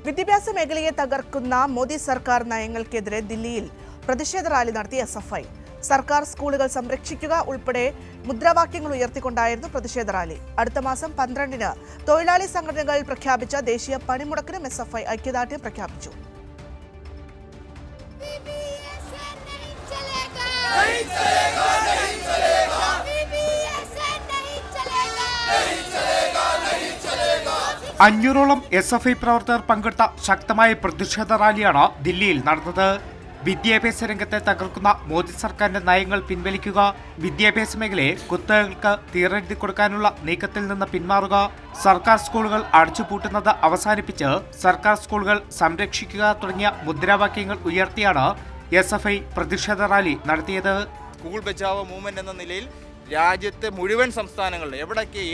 വിദ്യാഭ്യാസ മേഖലയെ തകർക്കുന്ന മോദി സർക്കാർ നയങ്ങൾക്കെതിരെ ദില്ലിയിൽ പ്രതിഷേധ റാലി നടത്തി SFI. സർക്കാർ സ്കൂളുകൾ സംരക്ഷിക്കുക ഉൾപ്പെടെ മുദ്രാവാക്യങ്ങൾ ഉയർത്തിക്കൊണ്ടായിരുന്നു പ്രതിഷേധ റാലി. അടുത്ത മാസം 12-ന് തൊഴിലാളി സംഘടനകൾ പ്രഖ്യാപിച്ച ദേശീയ പണിമുടക്കിനും SFI ഐക്യദാർഢ്യം പ്രഖ്യാപിച്ചു. അഞ്ഞൂറോളം SFI പ്രവർത്തകർ പങ്കെടുത്ത ശക്തമായ പ്രതിഷേധ റാലിയാണ് ദില്ലിയിൽ നടന്നത്. വിദ്യാഭ്യാസ രംഗത്തെ തകർക്കുന്ന മോദി സർക്കാരിന്റെ നയങ്ങൾ പിൻവലിക്കുക, വിദ്യാഭ്യാസ മേഖലയെ കുത്തകൾക്ക് തീരെഴുതി കൊടുക്കാനുള്ള നീക്കത്തിൽ നിന്ന് പിന്മാറുക, സർക്കാർ സ്കൂളുകൾ അടച്ചുപൂട്ടുന്നത് അവസാനിപ്പിച്ച് സർക്കാർ സ്കൂളുകൾ സംരക്ഷിക്കുക തുടങ്ങിയ മുദ്രാവാക്യങ്ങൾ ഉയർത്തിയാണ് SFI പ്രതിഷേധ റാലി നടത്തിയത്. സ്കൂൾ ബച്ചാവോ മൂവ്മെന്റ് എന്ന നിലയിൽ രാജ്യത്തെ മുഴുവൻ സംസ്ഥാനങ്ങളിൽ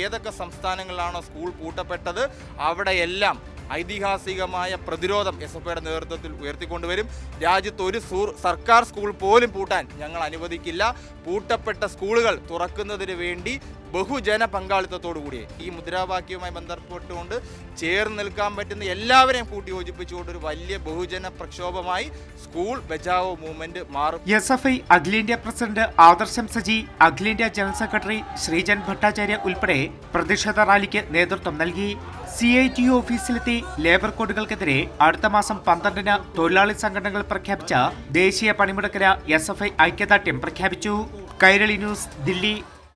ഏതൊക്കെ സംസ്ഥാനങ്ങളിലാണോ സ്കൂൾ പൂട്ടപ്പെട്ടത് അവിടെയെല്ലാം ഐതിഹാസികമായ പ്രതിരോധം SFIയുടെ നേതൃത്വത്തിൽ ഉയർത്തിക്കൊണ്ടുവരും. രാജ്യത്ത് ഒരു സർക്കാർ സ്കൂൾ പോലും പൂട്ടാൻ ഞങ്ങൾ അനുവദിക്കില്ല. പൂട്ടപ്പെട്ട സ്കൂളുകൾ തുറക്കുന്നതിന് വേണ്ടി ബഹുജന പങ്കാളിത്തത്തോടുകൂടി ഈ മുദ്രാവാക്യവുമായി ബന്ധപ്പെട്ടുകൊണ്ട് ചേർന്ന് നിൽക്കാൻ പറ്റുന്ന എല്ലാവരെയും കൂട്ടിയോജിപ്പിച്ചുകൊണ്ട് ഒരു വലിയ ബഹുജന പ്രക്ഷോഭമായി സ്കൂൾ ബച്ചാവോ മൂവ്മെന്റ് മാറും. SFI അഖിലേന്ത്യാ പ്രസിഡന്റ് ആദർശം സജി, അഖിലേന്ത്യാ ജനറൽ സെക്രട്ടറി ശ്രീജൻ ഭട്ടാചാര്യ ഉൾപ്പെടെ പ്രതിഷേധ റാലിക്ക് നേതൃത്വം നൽകി. CITU ഓഫീസിലെത്തി ലേബർ കോഡുകൾക്കെതിരെ അടുത്ത മാസം 12-ന് തൊഴിലാളി സംഘടനകൾ പ്രഖ്യാപിച്ച ദേശീയ പണിമുടക്കിന് SFI ഐക്യദാർഢ്യം പ്രഖ്യാപിച്ചു. കൈരളി ന്യൂസ്, ദില്ലി.